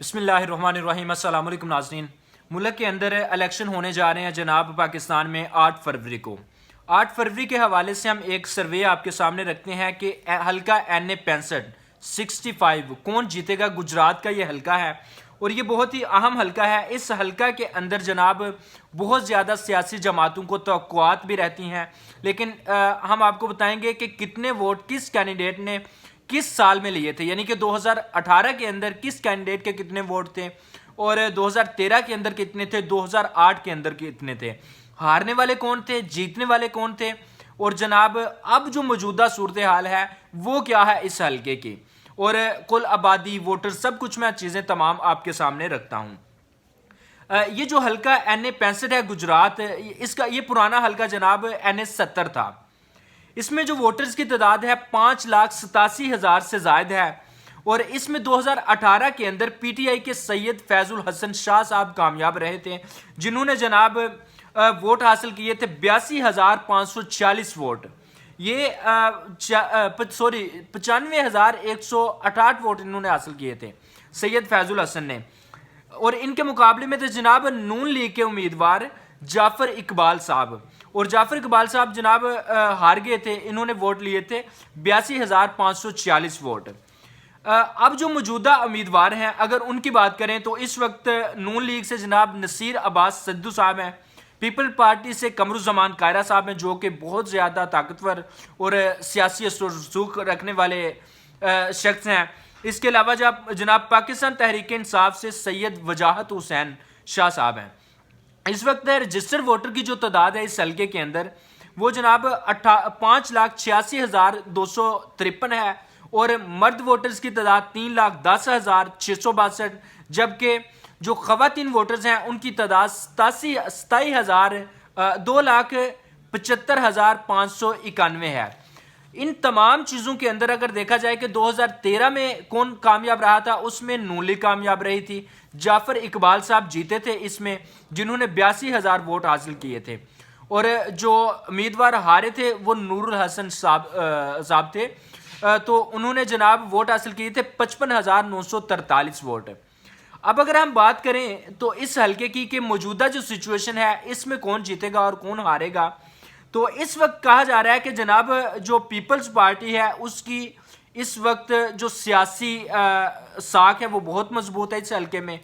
بسم اللہ الرحمن الرحیم۔ السلام علیکم ناظرین۔ ملک کے اندر الیکشن ہونے جا رہے ہیں جناب پاکستان میں 8 فروری کو۔ 8 فروری کے حوالے سے ہم ایک سروے آپ کے سامنے رکھتے ہیں کہ حلقہ این65 65 کون جیتے گا۔ گجرات کا یہ حلقہ ہے اور یہ بہت ہی اہم حلقہ ہے۔ اس حلقہ کے اندر جناب بہت زیادہ سیاسی جماعتوں کو توقعات بھی رہتی ہیں، لیکن ہم آپ کو بتائیں گے کہ کتنے ووٹ کس کینڈیڈیٹ نے کس سال میں لیے تھے، یعنی کہ 2018 کے اندر کس کینڈیڈیٹ کے کتنے ووٹ تھے اور 2013 کے اندر کتنے تھے، 2008 کے اندر کتنے تھے، ہارنے والے کون تھے، جیتنے والے کون تھے، اور جناب اب جو موجودہ صورتحال ہے وہ کیا ہے اس حلقے کی، اور کل آبادی، ووٹر، سب کچھ میں چیزیں تمام آپ کے سامنے رکھتا ہوں۔ یہ جو حلقہ این65 ہے گجرات، اس کا یہ پرانا حلقہ جناب این70 تھا۔ اس میں جو ووٹرز کی تعداد ہے 5,87,000 سے زائد ہے، اور اس میں 2018 کے اندر پی ٹی آئی کے سید فیض الحسن شاہ صاحب کامیاب رہے تھے، جنہوں نے جناب ووٹ حاصل کیے تھے 82,546 ووٹ۔ یہ 95,168 ووٹ انہوں نے حاصل کیے تھے سید فیض الحسن نے، اور ان کے مقابلے میں تھے جناب نون لیگ کے امیدوار جعفر اقبال صاحب، اور جعفر اقبال صاحب جناب ہار گئے تھے، انہوں نے ووٹ لیے تھے 82,546 ووٹ۔ اب جو موجودہ امیدوار ہیں اگر ان کی بات کریں تو اس وقت نون لیگ سے جناب نصیر عباس سدھو صاحب ہیں، پیپل پارٹی سے قمر الزمان کائرہ صاحب ہیں جو کہ بہت زیادہ طاقتور اور سیاسی اثر و رسوخ رکھنے والے شخص ہیں۔ اس کے علاوہ جناب پاکستان تحریک انصاف سے سید وجاہت حسین شاہ صاحب ہیں۔ اس وقت رجسٹر ووٹر کی جو تعداد ہے اس حلقے کے اندر وہ جناب 5,86,253 ہے، اور مرد ووٹرز کی تعداد 3,10,662، جبکہ جو خواتین ووٹرز ہیں ان کی تعداد 2,75,591 ہے۔ ان تمام چیزوں کے اندر اگر دیکھا جائے کہ 2013 میں کون کامیاب رہا تھا، اس میں نون لیگ کامیاب رہی تھی، جعفر اقبال صاحب جیتے تھے اس میں، جنہوں نے 82,000 ووٹ حاصل کیے تھے، اور جو امیدوار ہارے تھے وہ نور الحسن صاحب تھے، تو انہوں نے جناب ووٹ حاصل کیے تھے 55,943 ووٹ۔ اب اگر ہم بات کریں تو اس حلقے کی کہ موجودہ جو سچویشن ہے اس میں کون جیتے گا اور کون ہارے گا، تو اس وقت کہا جا رہا ہے کہ جناب جو پیپلز پارٹی ہے اس کی اس وقت جو سیاسی ساکھ ہے وہ بہت مضبوط ہے اس حلقے میں،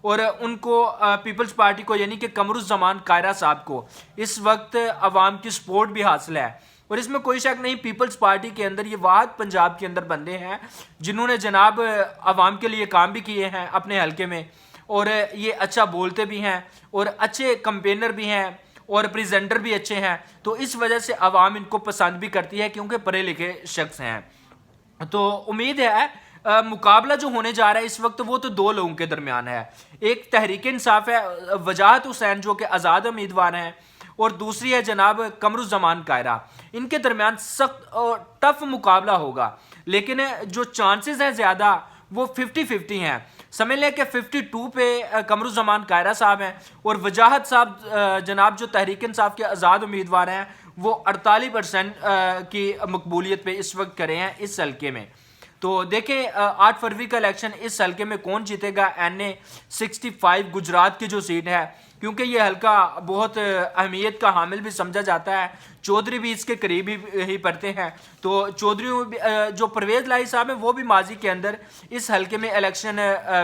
اور ان کو پیپلز پارٹی کو یعنی کہ قمر الزمان کائرہ صاحب کو اس وقت عوام کی سپورٹ بھی حاصل ہے، اور اس میں کوئی شک نہیں پیپلز پارٹی کے اندر یہ واحد پنجاب کے اندر بندے ہیں جنہوں نے جناب عوام کے لیے کام بھی کیے ہیں اپنے حلقے میں، اور یہ اچھا بولتے بھی ہیں اور اچھے کمپینر بھی ہیں اور پریزنٹر بھی اچھے ہیں، تو اس وجہ سے عوام ان کو پسند بھی کرتی ہے کیونکہ پڑھے لکھے شخص ہیں۔ تو امید ہے مقابلہ جو ہونے جا رہا ہے اس وقت وہ تو دو لوگوں کے درمیان ہے، ایک تحریک انصاف ہے وجاہت حسین جو کہ آزاد امیدوار ہیں، اور دوسری ہے جناب قمر الزمان کائرہ۔ ان کے درمیان سخت اور ٹف مقابلہ ہوگا، لیکن جو چانسز ہیں زیادہ وہ 50-50 ہیں۔ سمجھ لیں کہ 52 پہ قمر الزمان کائرہ صاحب ہیں، اور وجاہت صاحب جناب جو تحریک انصاف کے آزاد امیدوار ہیں وہ 48% کی مقبولیت پہ اس وقت کرے ہیں اس حلقے میں۔ تو دیکھیں 8 فروری کا الیکشن اس حلقے میں کون جیتے گا، این65 گجرات کی جو سیٹ ہے، کیونکہ یہ حلقہ بہت اہمیت کا حامل بھی سمجھا جاتا ہے، چودھری بھی اس کے قریب ہی پڑتے ہیں، تو چودھریوں جو پرویز لائی صاحب ہیں وہ بھی ماضی کے اندر اس حلقے میں الیکشن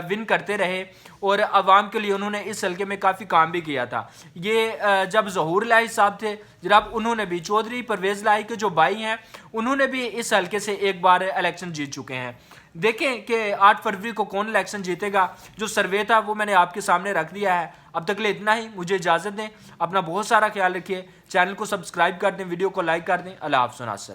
ون کرتے رہے، اور عوام کے لیے انہوں نے اس حلقے میں کافی کام بھی کیا تھا۔ یہ جب ظہور الہی صاحب تھے جناب انہوں نے بھی، چودھری پرویز لائی کے جو بھائی ہیں انہوں نے بھی اس حلقے سے ایک بار الیکشن جیت چکے ہیں۔ دیکھیں کہ 8 فروری کو کون الیکشن جیتے گا، جو سروے تھا وہ میں نے آپ کے سامنے رکھ دیا ہے۔ اب تک لے اتنا ہی، مجھے اجازت دیں، اپنا بہت سارا خیال رکھیے، چینل کو سبسکرائب کر دیں، ویڈیو کو لائک کر دیں۔ اللہ حافظ ناصر۔